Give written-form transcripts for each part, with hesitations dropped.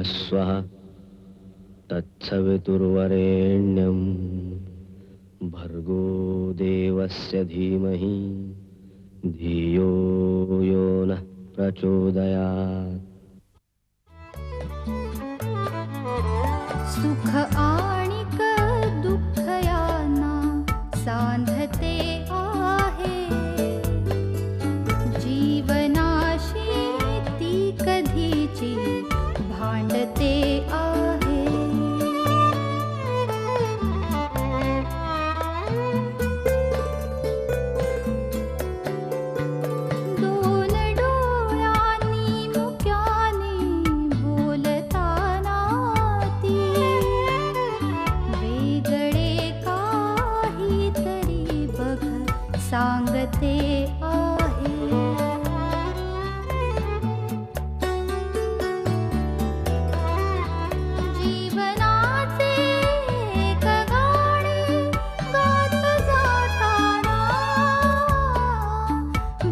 स्वः तत्सवितुर्वरेण्यं भर्गो देवस्य धीमहि धियो यो नः प्रचोदयात्। सुख आणिक दुःख यांना सांधते आहे, जीवनाशी ती कधीची भांडते आहे। दोन डोळ्यांनी मुक्याने बोलताना ती वेगळे काहीतरी बघ सांगते आहे। जीवनाचे एक गाणे गात जाताना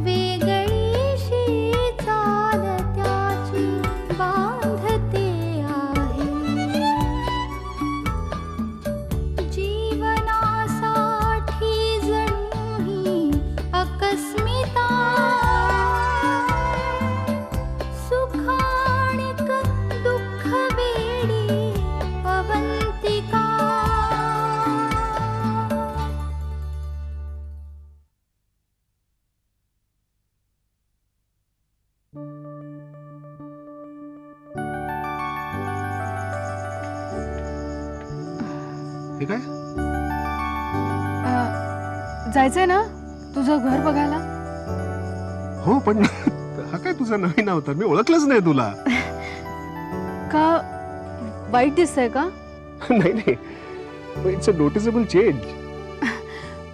वेगळीशी चाल त्याची बांधते आहे। जीवनासाठी जणू ही अकस्मिता, सुखाणिक दुःख वेडी अवंतिका। हे काय? जायचंय ना तुझं घर बघायला? हो, पण हा काय तुझा नवीन अवतार? मी ओळखलंच नाही तुला. का वाईट दिसतंय का? नाही नाही, इट्स अ नोटिसेबल चेंज.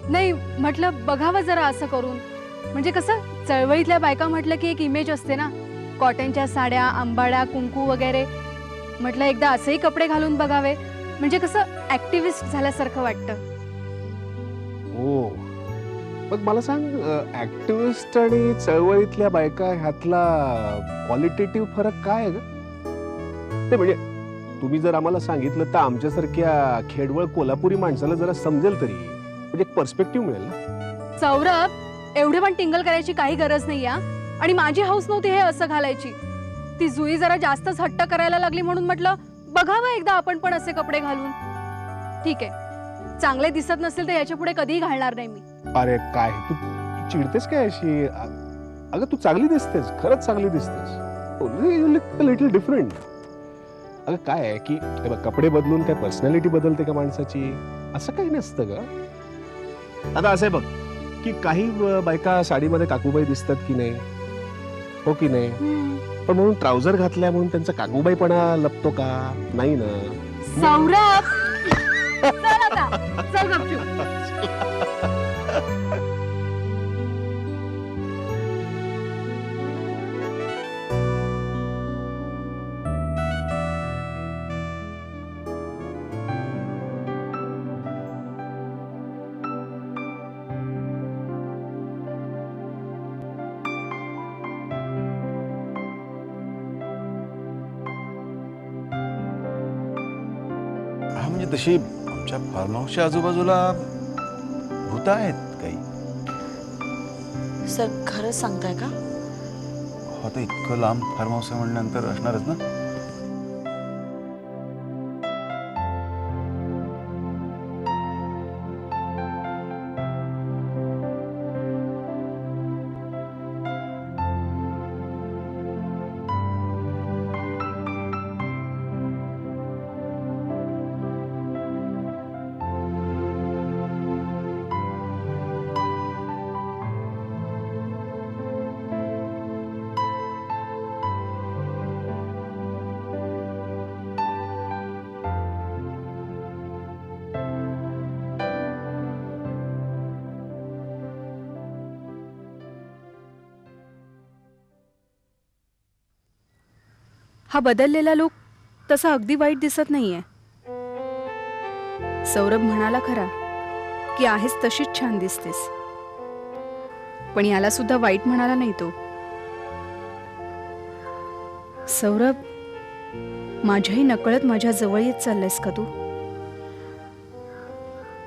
नाही, म्हटलं बघावं जरा असं करून. म्हणजे कसं, चळवळीतल्या बायका म्हटलं की एक इमेज असते ना, कॉटनच्या साड्या, आंबाड्या, कुंकू वगैरे. म्हटलं एकदा असेही कपडे घालून बघावे, म्हणजे कसं ऍक्टिव्हिस्ट झाल्यासारखं वाटतं. हो, मग मला सांग, ऍक्टिव्हिस्ट आणि चळवळीतल्या बायका ह्यातला क्वालिटेटिव्ह फरक काय आहे ग? ते म्हणजे तुम्ही जर आम्हाला सांगितलं तर आमच्यासारख्या खेडवळ कोल्हापुरी माणसाला जरा समजेल तरी, म्हणजे एक पर्स्पेक्टिव्ह मिळेल ना. सौरभ, एवढे पण टिंगल करायची काही गरज नाही या. आणि माझी हौस नव्हती हे असं घालायची. ती जुई जरा जास्तच हट्ट करायला लागली म्हणून म्हटलं बघावं एकदा आपण पण असे कपडे घालून. ठीक आहे, चांगले दिसत नसेल तर याच्या पुढे कधीही घालणार नाही मी. अरे काय तू चिडतेस काय अशी? अगं तू चांगली दिसतेस, खरंच चांगली दिसतेस. You look a little different. अगं काय आहे की हे बघ, कपडे बदलून काय पर्सनॅलिटी बदलते का माणसाची? असं काही नसतं ग. आता असं आहे बघ की काही बायका साडीमध्ये काकूबाई दिसतात की नाही, हो की नाही? पण म्हणून ट्राउझर घातल्या म्हणून त्यांचा काकूबाईपणा लपतो का? नाही ना. सौरभ, चल आता, चल गपचूप. म्हणजे तशी आमच्या फार्म हाऊसच्या आजूबाजूला भूत आहेत काही. सर खरंच सांगताय का? हो, तर इतकं लांब फार्म हाऊस आहे म्हणल्यानंतर असणारच ना. हा बदललेला लूक तसा अगदी वाईट दिसत नाहीये. सौरभ म्हणाला खरा की आहेस तशीच छान दिसतेस, पण याला सुद्धा वाईट म्हणाला नाही तो. सौरभ, माझ्याही नकळत माझ्या जवळ येत चाललायस का तू?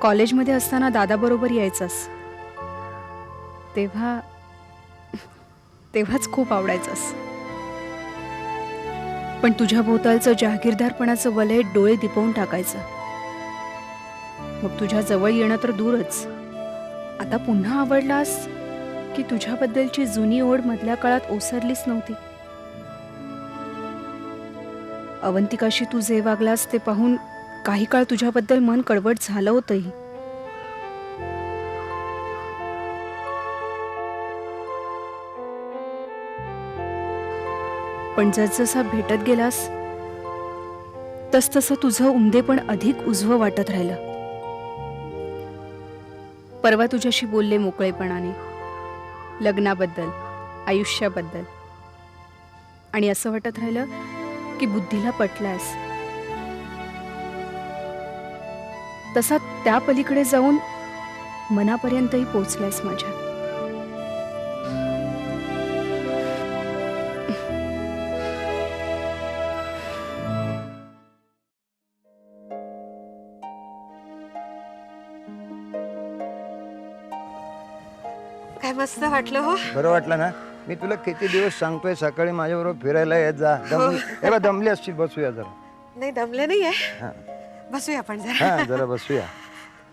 कॉलेजमध्ये असताना दादाबरोबर यायचास तेव्हाच खूप आवडायचास. पण तुझ्या भोवतालचं जहागीरदारपणाचं वलय डोळे दिपवून टाकायचं. मग तुझ्या जवळ येणं तर दूरच, आता पुन्हा आवडलास की तुझ्याबद्दलची जुनी ओढ मधल्या काळात ओसरलीच नव्हती. अवंतिकाशी तू जे वागलास ते पाहून काही काळ तुझ्याबद्दल मन कडवट झालं होतंही. पण जसजसा भेटत गेलास तसतसं तुझं उमदेपण अधिक उजवं वाटत राहिलं. परवा तुझ्याशी बोलले मोकळेपणाने लग्नाबद्दल, आयुष्याबद्दल, आणि असं वाटत राहिलं की बुद्धीला पटलास. तसा त्या पलीकडे जाऊन मनापर्यंतही पोचलास माझ्या. काय मस्त वाटलं हो. बरं वाटलं ना. मी तुला किती दिवस सांगतोय सकाळी माझ्याबरोबर फिरायला येत जा. हे बघ, दमली असतील, बसूया जरा. नाही दमले नाहीये. हा. बसूया आपण जरा. हा, जरा बसूया.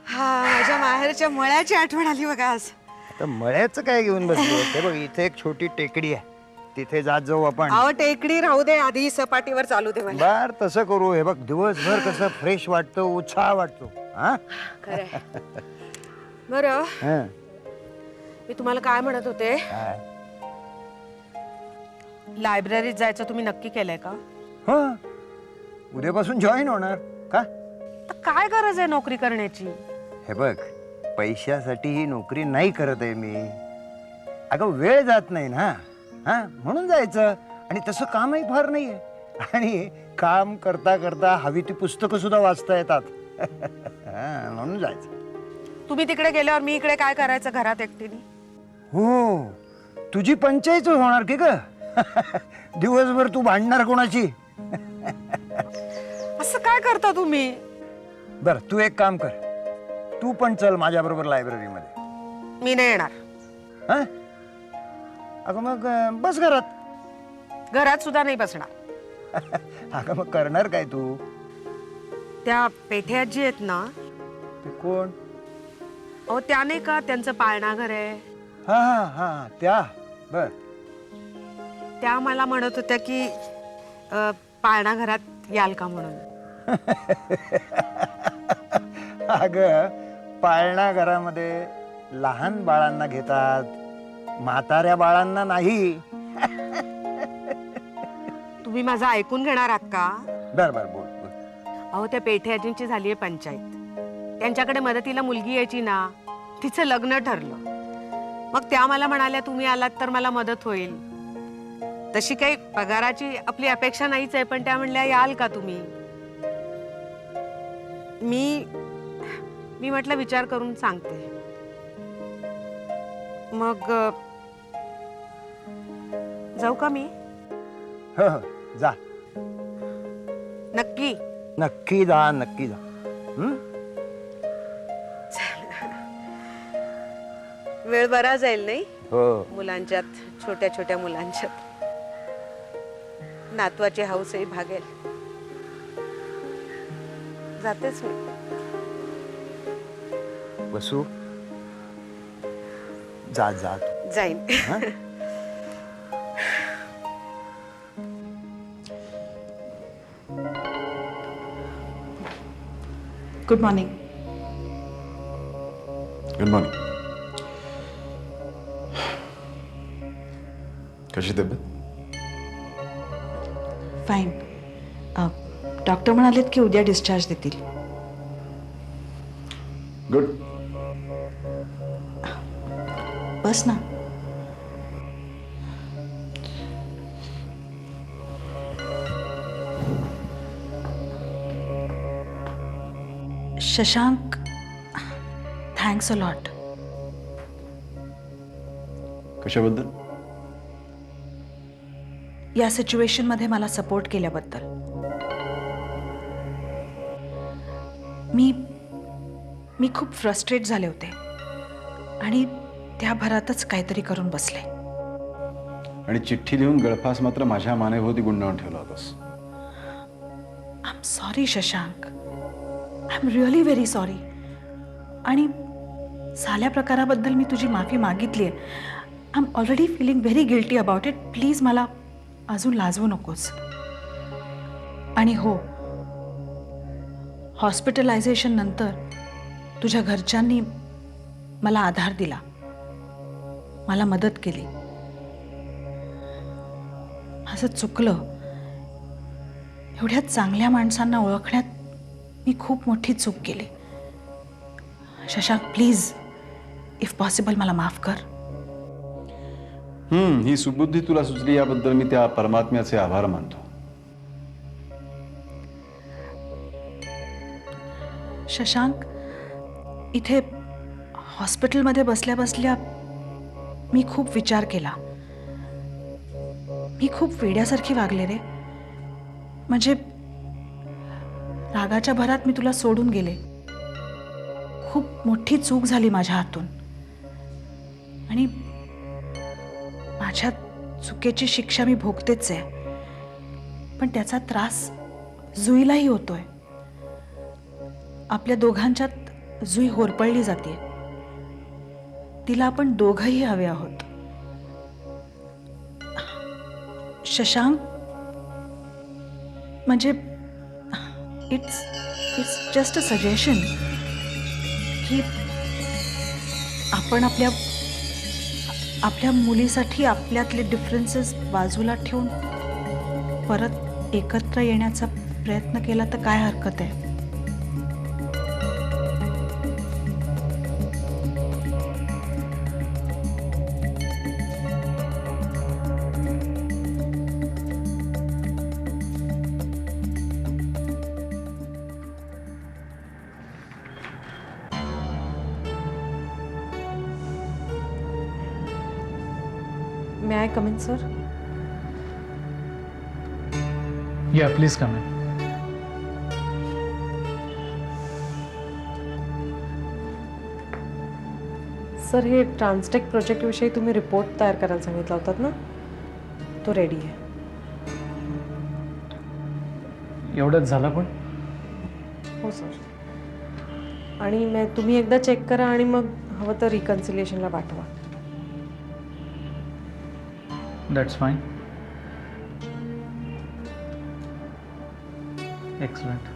हा, माझ्या माहेरच्या मळ्याची आठवण आली बघा आज. आता मळ्याचं काय घेऊन बसलो? हे बघ, इथे एक छोटी टेकडी आहे, तिथे जात जाऊ आपण. अहो टेकडी राहू दे, आधी सपाटीवर चालू दे मला. बर, तसं करू. हे बघ, दिवसभर कसं फ्रेश वाटतं, उत्साह वाटतो. हा, खरंय. बरं, हा. मी तुम्हाला काय म्हणत होते, काय? लायब्ररीत जायचं तुम्ही नक्की केलंय का? हो, उद्यापासून जॉईन होणार. का? तर काय गरज आहे नोकरी करण्याची? हे बघ, पैशासाठी ही नोकरी नाही करत आहे मी. अगं, वेळ जात नाही ना. हा, म्हणून जायचं. आणि तसं कामही फार नाहीये. आणि काम करता करता हवी ती पुस्तकं सुद्धा वाचता येतात. हा, म्हणून जायचं. तुम्ही तिकडे गेल्यावर मी इकडे काय करायचं घरात एकटीने? हो, तुझी पंचायत होणार की ग. दिवसभर तू भांडणार कोणाची? असं काय करता तुम्ही? बर, तू एक काम कर, तू पण चल माझ्या बरोबर लायब्ररीमध्ये. मी नाही येणार. हा, अगं मग बस घरात. घरात सुद्धा नाही बसणार. अगं मग करणार काय तू? त्या पेठे आजी आहेत ना, ते कोण? अहो त्या नाही का, त्यांचं पाळणा घर आहे. हा हा हा, त्या. बर. त्या मला म्हणत होत्या की पाळणा घरात याल का म्हणून. अगं, पाळणा घरामध्ये लहान बाळांना घेतात, म्हाताऱ्या बाळांना नाही. तुम्ही माझं ऐकून घेणार आहात का? बर बर, बोल बोल. अहो त्या पेठे आजींची झालीये पंचायत. त्यांच्याकडे मदतीला मुलगी यायची ना, तिचं लग्न ठरलं. मग त्या मला म्हणाल्या तुम्ही आलात तर मला मदत होईल. तशी काही पगाराची आपली अपेक्षा नाहीच आहे, पण त्या म्हणल्या याल का तुम्ही? मी म्हटलं विचार करून सांगते. मग जाऊ का मी? हो हो, जा. नक्की? नक्की जा, नक्की जा. वेळ बरा जाईल नाही? हो. मुलांच्यात, छोट्या छोट्या मुलांच्यात नातवाची हौसही भागेल. जातेच मी. बसू. जा जा. जाईन. हा? Good morning. Good morning. कशी तब्येत? फाईन. डॉक्टर म्हणालेत की उद्या डिस्चार्ज देतील. गुड. बस ना. Shashank, thanks a lot. कशाबद्दल? या सिच्युएशनमध्ये मला सपोर्ट केल्याबद्दल. मी खूप फ्रस्ट्रेट झाले होते आणि त्या भरातच काहीतरी करून बसले. आणि चिठ्ठी लिहून गळफास मात्र माझ्या मानेभोवती गुंडाळून ठेवला होतास. I am sorry Shashank, I am really very sorry. आणि झाल्या प्रकाराबद्दल मी तुझी माफी मागितली आहे. I am already feeling very guilty about it. Please मला अजून लाजवू नकोस. आणि हो, हॉस्पिटलायझेशन नंतर तुझ्या घरच्यांनी मला आधार दिला, मला मदत केली. माझं चुकलं. एवढ्या चांगल्या माणसांना ओळखण्यात मी खूप मोठी चूक केली. शशांक, प्लीज इफ पॉसिबल मला माफ कर. ही सुबुद्धी तुला सुचली याबद्दल मी त्या परमात्म्याचे आभार मानतो. शशांक, इथे हॉस्पिटलमध्ये बसल्या बसल्या मी खूप विचार केला. मी खूप वेड्यासारखी वागले रे. म्हणजे रागाच्या भरात मी तुला सोडून गेले. खूप मोठी चूक झाली माझ्या हातून आणि माझ्या चुकीची शिक्षा मी भोगतेच आहे. पण त्याचा त्रास जुईलाही होतोय. आपल्या दोघांच्यात जुई होरपळली जाते. तिला आपण दोघंही हवे आहोत. शशांक, म्हणजे इट्स जस्ट अ सजेशन की आपण आपल्या मुलीसाठी आपल्यातले डिफरन्सेस बाजूला ठेवून परत एकत्र येण्याचा प्रयत्न केला तर काय हरकत आहे. May I come in sir? Yeah, please come in. Sir, हे ट्रान्सटेक प्रोजेक्टविषयी तुम्ही रिपोर्ट तयार करायला सांगितला होतात ना, तो रेडी आहे. एवढंच झालं पण? हो सर. आणि तुम्ही एकदा चेक करा आणि मग हवं तर रिकन्सिलिएशनला पाठवा. That's fine. Excellent.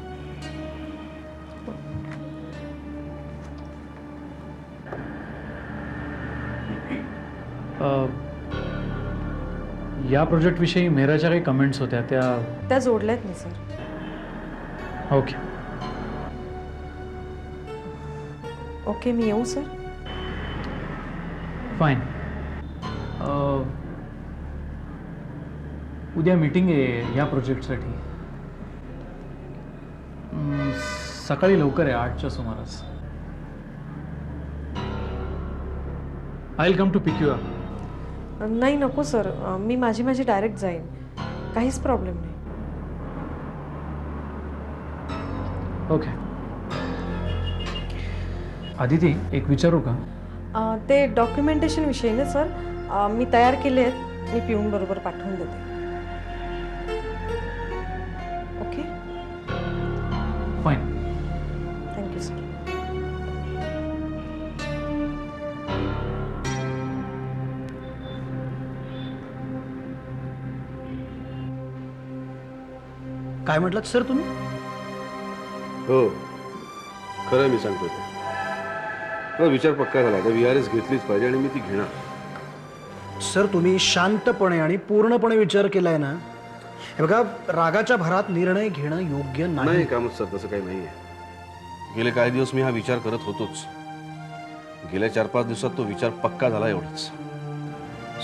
या प्रोजेक्टविषयी मेहराच्या काही कमेंट्स होत्या त्या जोडल्यात ना सर. ओके. ओके, मी येऊ सर? फाईन. उद्या मीटिंग आहे या प्रोजेक्टसाठी. सकाळी लवकर आहे, 8च्या सुमारास. I will come to pick you up. नाही, नको सर. मी माझी डायरेक्ट जाईन. काहीच प्रॉब्लेम नाही. ओके. आदिती, एक विचारू का? ते डॉक्युमेंटेशन विषयी ना सर, मी तयार केले आहेत. मी पिऊन बरोबर पाठवून देते. Okay, fine. Thank you sir. काय म्हटलात सर तुम्ही? हो, खरं मी सांगतो ते. मला विचार पक्का झाला. आता VRS घेतलीच पाहिजे आणि मी ती घेणार. सर, तुम्ही शांतपणे आणि पूर्णपणे विचार केलाय ना? हे बघा, रागाच्या भरात निर्णय घेणं योग्य नाही. कामच सर, तसं काही नाहीये. गेले काही दिवस मी हा विचार करत होतोच. गेल्या 4-5 दिवसात तो विचार पक्का झाला, एवढंच.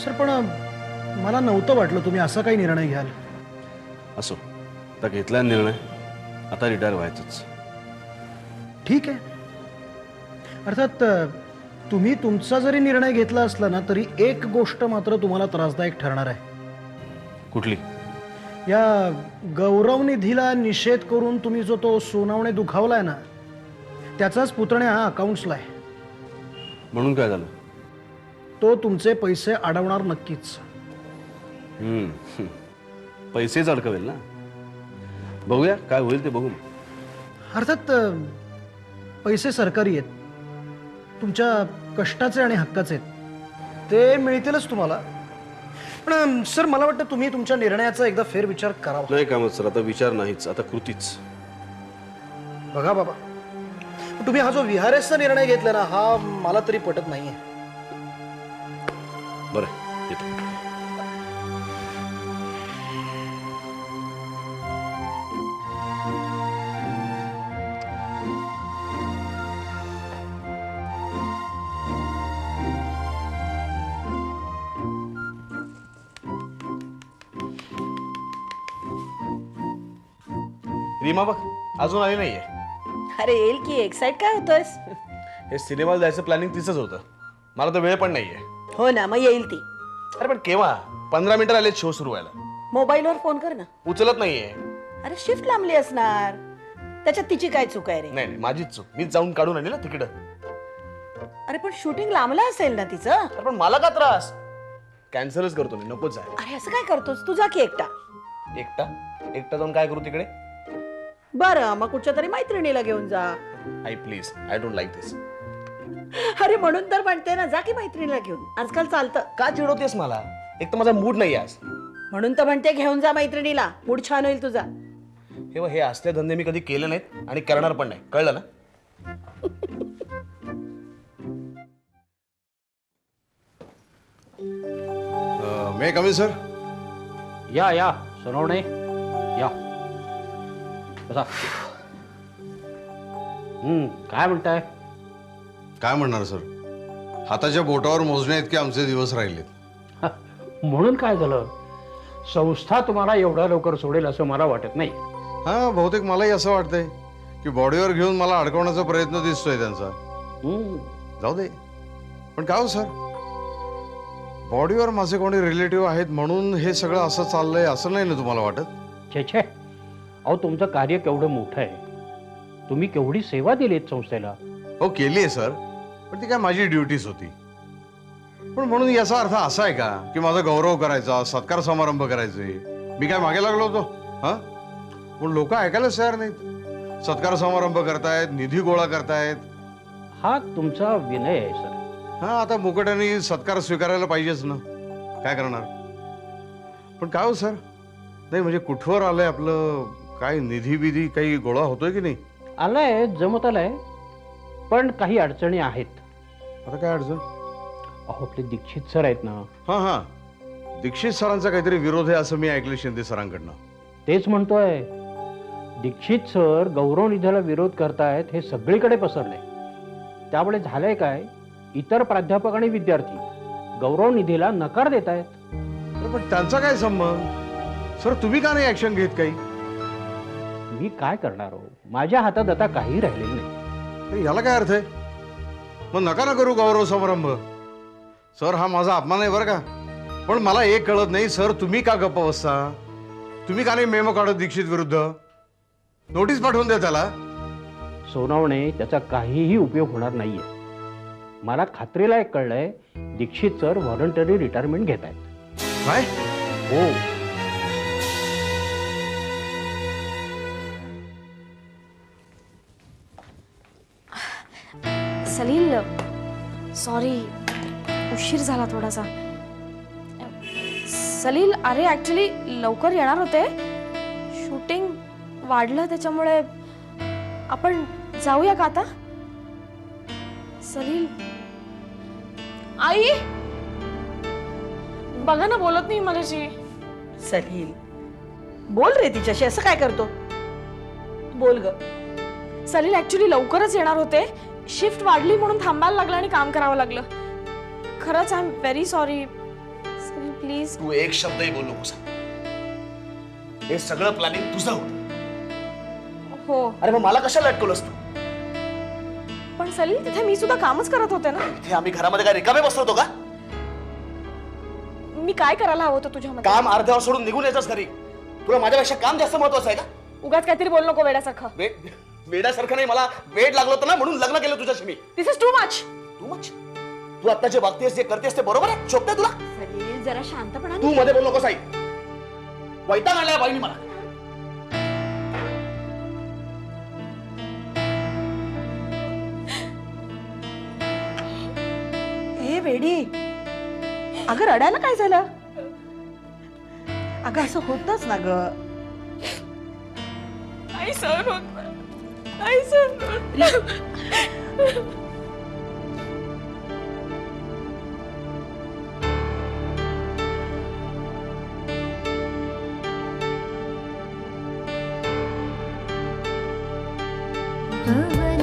सर, पण मला नव्हतं वाटलं तुम्ही असा काही निर्णय घ्याल. असो, आता घेतला निर्णय. आता रिटायर व्हायचंच. ठीक आहे. अर्थात तुम्ही तुमचा जरी निर्णय घेतला असला ना, तरी एक गोष्ट मात्र तुम्हाला त्रासदायक ठरणार आहे. कुठली? या गौरव निधीला निषेध करून तुम्ही जो तो सुनावणे दुखावलाय ना, त्याचाच पुतण्या हा अकाउंट्सला आहे. म्हणून काय झालं? तो तुमचे पैसे अडवणार नक्कीच. पैसेच अडकवेल ना. बघूया काय होईल ते बघू. अर्थात पैसे सरकारी आहेत, तुमच्या कष्टाचे आणि हक्काचे आहेत, ते मिळतीलच तुम्हाला. पण सर मला वाटतं तुम्ही तुमच्या निर्णयाचा एकदा फेरविचार करावा. नाही कामत सर, आता विचार नाहीच, आता कृतीच. बघा बाबा, तुम्ही हा जो विहारेसचा निर्णय घेतला ना, हा मला तरी पटत नाहीये. बरं येतो. रीमा बघ अजून आली नाहीये. अरे येईल की, एक्साइट काय होतोयस? हे सिनेमाला जायचं प्लॅनिंग तिचंच होतं. मला तर वेळ पण नाहीये. हो ना, मग येईल ती. अरे पण केव्हा? 15 मिनिटं आले शो सुरू व्हायला. मोबाईलवर फोन कर ना. उचलत नाहीये. अरे शिफ्ट लांबली असणार, त्याच्यात तिची काय चूक आहे रे? नाही नाही माझीच चूक. मीच जाऊन काढून आणली ना तिकीट. अरे पण शूटिंग लांबलं असेल ना तिचं. अरे पण मला का त्रास? कॅन्सलच करतो मी, नकोच आहे. अरे असं काय करतोस, तुझा की एकटा. एकटा एकटा जाऊन काय करू तिकडे? बरं मग कुठच्या तरी मैत्रिणीला घेऊन जा. आई प्लीज, आय डोंट लाईक दिस. अरे म्हणून तर म्हणते ना, जा की मैत्रिणीला घेऊन. आजकाल चालतं. का चिडवतेस मला? एक तर माझा मूड नाही आज. म्हणून तर म्हणते घेऊन जा मैत्रिणीला, मूड छान होईल तुझा. हे असले धंदे मी कधी केले नाहीत आणि करणार पण नाही, कळलं ना? मे कमी सर. या सोनवणे या बसा. काय म्हणताय? काय म्हणणार सर, हाताच्या बोटावर मोजण्या इतके आमचे दिवस राहिलेत. म्हणून काय झालं? संस्था तुम्हाला एवढ्या लवकर सोडेल असं मला वाटत नाही. हा बहुतेक मलाही असं वाटतंय की बॉडीवर घेऊन मला अडकवण्याचा प्रयत्न दिसतोय त्यांचा. जाऊ दे. पण काय हो सर, बॉडीवर माझे कोणी रिलेटिव्ह आहेत म्हणून हे सगळं असं चाललंय असं नाही ना तुम्हाला वाटत? छे छे, अहो तुमचं कार्य केवढं मोठं आहे, तुम्ही केवढी सेवा दिलीत संस्थेला. हो केली आहे सर, पण ती काय माझी ड्युटीच होती. पण म्हणून याचा अर्थ असा आहे का की माझा गौरव करायचा, सत्कार समारंभ करायचे मी काय मागे लागलो होतो? हा पण लोक ऐकायलाच तयार नाहीत. सत्कार समारंभ करतायत, निधी गोळा करतायत. हा तुमचा विनय आहे सर. हा आता मुकट्याने सत्कार स्वीकारायला पाहिजेच ना, काय करणार. पण काय हो सर, नाही म्हणजे कुठवर आलंय आपलं, काय निधी बिधी काही गोळा होतोय की नाही? आलाय, जमत आलाय, पण काही अडचणी आहेत. आता काय अडचण? अहो आपले दीक्षित सर आहेत ना. हा हा, दीक्षित सरांचा काहीतरी विरोध आहे असं मी ऐकलं शिंदे सरांकडनं. तेच म्हणतोय, दीक्षित सर गौरव निधीला विरोध करतायत हे सगळीकडे पसरले. त्यामुळे झालंय काय, इतर प्राध्यापक आणि विद्यार्थी गौरव निधीला नकार देत आहेत. पण त्यांचा काय संबंध? सर तुम्ही का नाही ऍक्शन घेत काही? मी काय करणार हो, माझ्या हातात आता काही राहिलेलं नाही. याला काय अर्थ आहे? मग नका ना करू गौरव समारंभ. सर हा माझा अपमान आहे बरं का. पण मला एक कळत नाही सर, तुम्ही का गप्प बसता? तुम्ही का नाही मेमो काढत दीक्षित विरुद्ध? नोटीस पाठवून द्या त्याला. सोनवणे, त्याचा काहीही उपयोग होणार नाहीये. मला खात्रीला एक कळलंय, दीक्षित सर व्हॉलंटरी रिटायरमेंट घेत आहेत. काय? हो. सलील सॉरी, उशीर झाला थोडासा. सलील अरे ऍक्च्युली लवकर येणार होते, शूटिंग वाढलं त्याच्यामुळे. आपण जाऊया का आता? सलील आई बघा ना, बोलत नाही माझ्याशी. सलील बोल रे तिच्याशी, असं काय करतो? बोल ग. सलील ऍक्च्युली लवकरच येणार होते, शिफ्ट वाढली म्हणून थांबायला लागलं आणि काम करावं लागलं. खरंच I am very sorry. Salil please. तू एक शब्दही बोलू नकोस. हे सगळं प्लॅनिंग तुझं होतं. हो. अरे मग मला कशाला अटकवलंस तू? पण सलील तिथे मी सुद्धा कामच करत होते ना. इथे आम्ही घरामध्ये काय रिकामे बसलो होतो का? मी काय करायला हवं होतं तुझ्यामध्ये? काम अर्ध्यावर सोडून निघून यायचंस घरी. तुला माझ्यापेक्षा काम जास्त महत्वाचं आहे का? उगाच काहीतरी बोल नको वेड्यासारखं. वेड्यासारखं नाही, मला वेड लागलं होतं ना म्हणून लग्न केलं तुझ्याशी मी. This is too much. तू मच तू आता जे वागतेस जे करतेस ते बरोबर आहे? शोभतंय तुला? सलील जरा शांतपणा. तू मध्ये बोल नकोस आई. वैताग आणलाय बाईनी मला. हे वेडी, अगं रडायला काय झालं? अगं असं होतच ना ग. नाही सहन होत मला. नाही सहन होत. भव